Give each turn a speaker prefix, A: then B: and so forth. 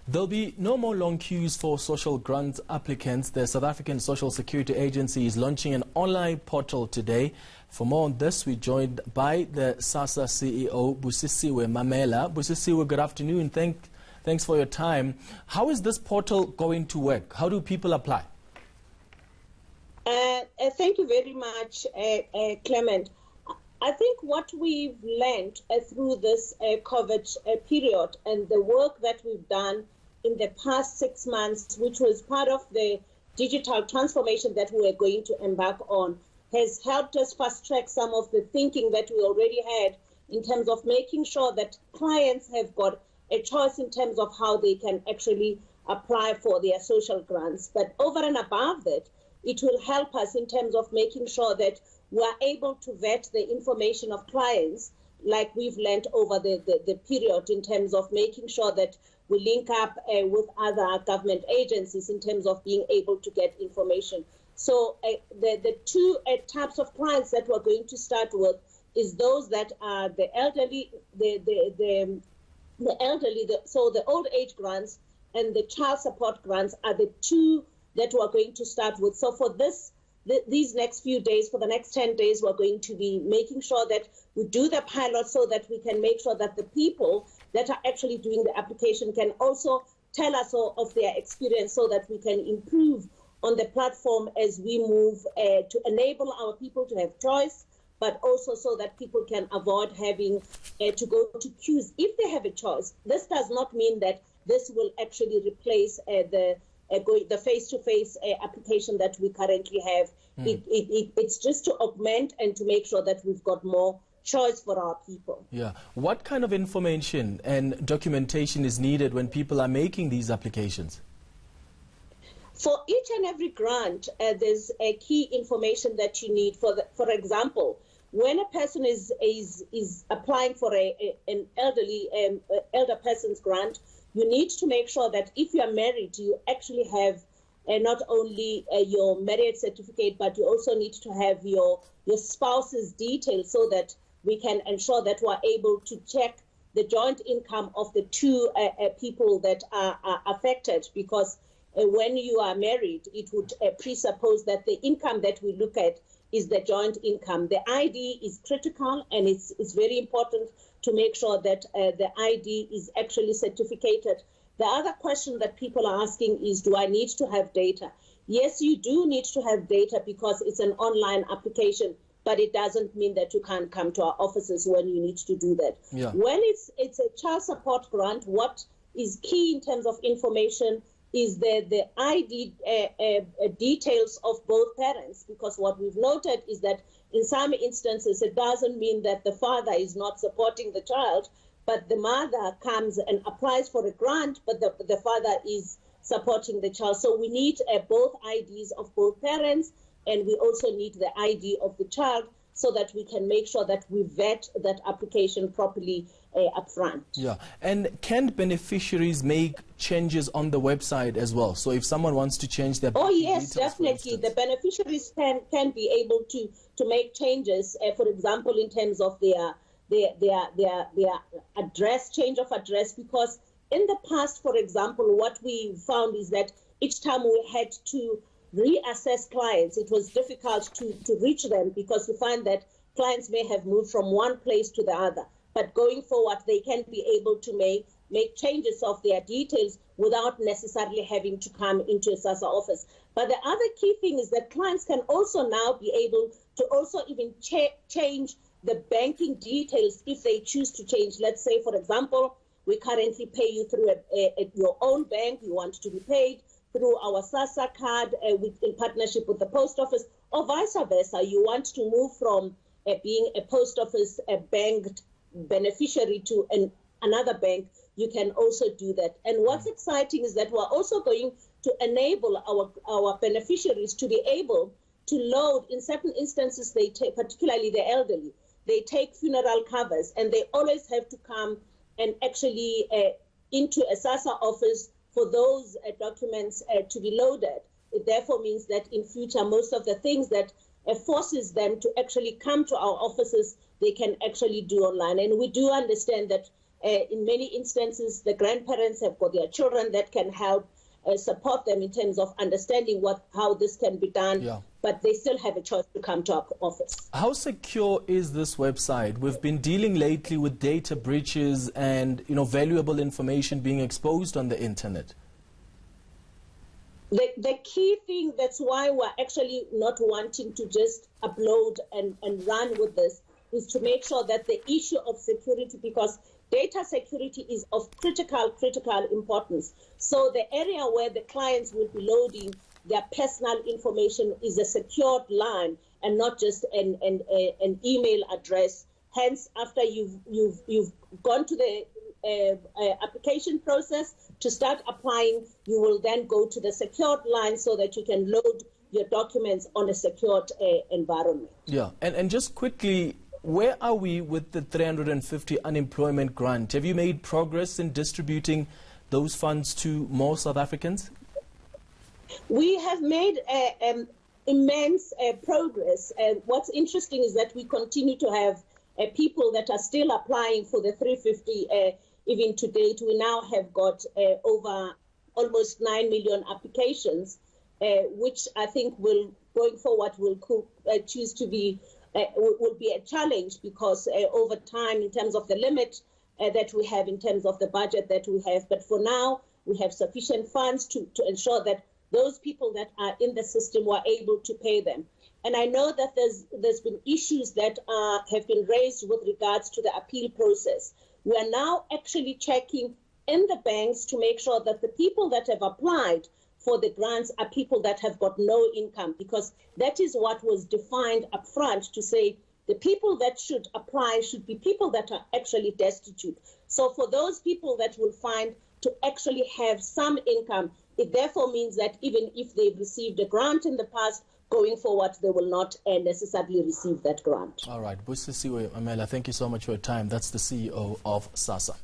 A: There'll be no more long queues for social grant applicants. The South African Social Security Agency is launching an online portal today. For more on this, we're joined by the Sassa CEO Busisiwe Memela. Busisiwe, good afternoon. Thanks for your time. How is this portal going to work? How do people apply?
B: Thank you very much, Clement. I think what we've learned through this COVID period and the work that we've done in the past 6 months, which was part of the digital transformation that we are going to embark on, has helped us fast track some of the thinking that we already had in terms of making sure that clients have got a choice in terms of how they can actually apply for their social grants. But over and above that, it will help us in terms of making sure that we are able to vet the information of clients like we've learned over the period in terms of making sure that we link up with other government agencies in terms of being able to get information. So the two types of clients that we're going to start with is those that are the elderly, so the old age grants and the child support grants are the two that we're going to start with. So for these next few days, for the next 10 days, we're going to be making sure that we do the pilot so that we can make sure that the people that are actually doing the application can also tell us of their experience so that we can improve on the platform as we move to enable our people to have choice, but also so that people can avoid having to go to queues if they have a choice. This does not mean that this will actually replace the face-to-face application that we currently have. It's just to augment and to make sure that we've got more choice for our people.
A: Yeah. What kind of information and documentation is needed when people are making these applications?
B: For each and every grant, there's a key information that you need. For example, when a person is applying for an elder person's grant, you need to make sure that if you are married, you actually have not only your marriage certificate, but you also need to have your spouse's details so that we can ensure that we're able to check the joint income of the two people that are affected. Because when you are married, it would presuppose that the income that we look at is the joint income. The ID is critical, and it's very important to make sure that the ID is actually certificated. The other question that people are asking is, do I need to have data? Yes, you do need to have data because it's an online application, but it doesn't mean that you can't come to our offices when you need to do that.
A: Yeah.
B: When it's a child support grant, what is key in terms of information is the ID details of both parents, because what we've noted is that in some instances it doesn't mean that the father is not supporting the child, but the mother comes and applies for a grant, but the father is supporting the child. So we need both IDs of both parents, and we also need the ID of the child so that we can make sure that we vet that application properly up front.
A: Yeah, and can beneficiaries make changes on the website as well? So if someone wants to change their
B: yes, definitely. The beneficiaries can be able to make changes, for example, in terms of their address, change of address, because in the past, for example, what we found is that each time we had to reassess clients, it was difficult to reach them because we find that clients may have moved from one place to the other. But going forward, they can be able to make changes of their details without necessarily having to come into a Sassa office. But the other key thing is that clients can also now be able to also even change the banking details if they choose to change. Let's say, for example, we currently pay you through your own bank. You want to be paid through our Sassa card in partnership with the post office, or vice versa. You want to move from being a post office banked beneficiary to another bank, you can also do that. And what's exciting is that we're also going to enable our beneficiaries to be able to load, in certain instances, they take, particularly the elderly, they take funeral covers, and they always have to come and actually into a Sassa office for those documents to be loaded. It therefore means that in future, most of the things that forces them to actually come to our offices, they can actually do online. And we do understand that In many instances, the grandparents have got their children that can help support them in terms of understanding how this can be done, but they still have a choice to come to our office.
A: How secure is this website? We've been dealing lately with data breaches and valuable information being exposed on the internet.
B: The key thing, that's why we're actually not wanting to just upload and run with this, is to make sure that the issue of security, because data security is of critical importance. So the area where the clients will be loading their personal information is a secured line and not just an email address. Hence, after you've gone to the application process to start applying, you will then go to the secured line so that you can load your documents on a secured environment.
A: Yeah, and just quickly, where are we with the 350 unemployment grant? Have you made progress in distributing those funds to more South Africans?
B: We have made immense progress. What's interesting is that we continue to have people that are still applying for the 350. Even to date, we now have got over almost 9 million applications, which I think going forward will choose to be will be a challenge, because over time, in terms of the limit that we have, in terms of the budget that we have, but for now, we have sufficient funds to ensure that those people that are in the system were able to pay them. And I know that there's been issues that have been raised with regards to the appeal process. We are now actually checking in the banks to make sure that the people that have applied for the grants are people that have got no income, because that is what was defined up front, to say the people that should apply should be people that are actually destitute. So for those people that will find to actually have some income, it therefore means that even if they've received a grant in the past, going forward, they will not necessarily receive that grant.
A: All right. Busisiwe Memela, thank you so much for your time. That's the CEO of Sassa.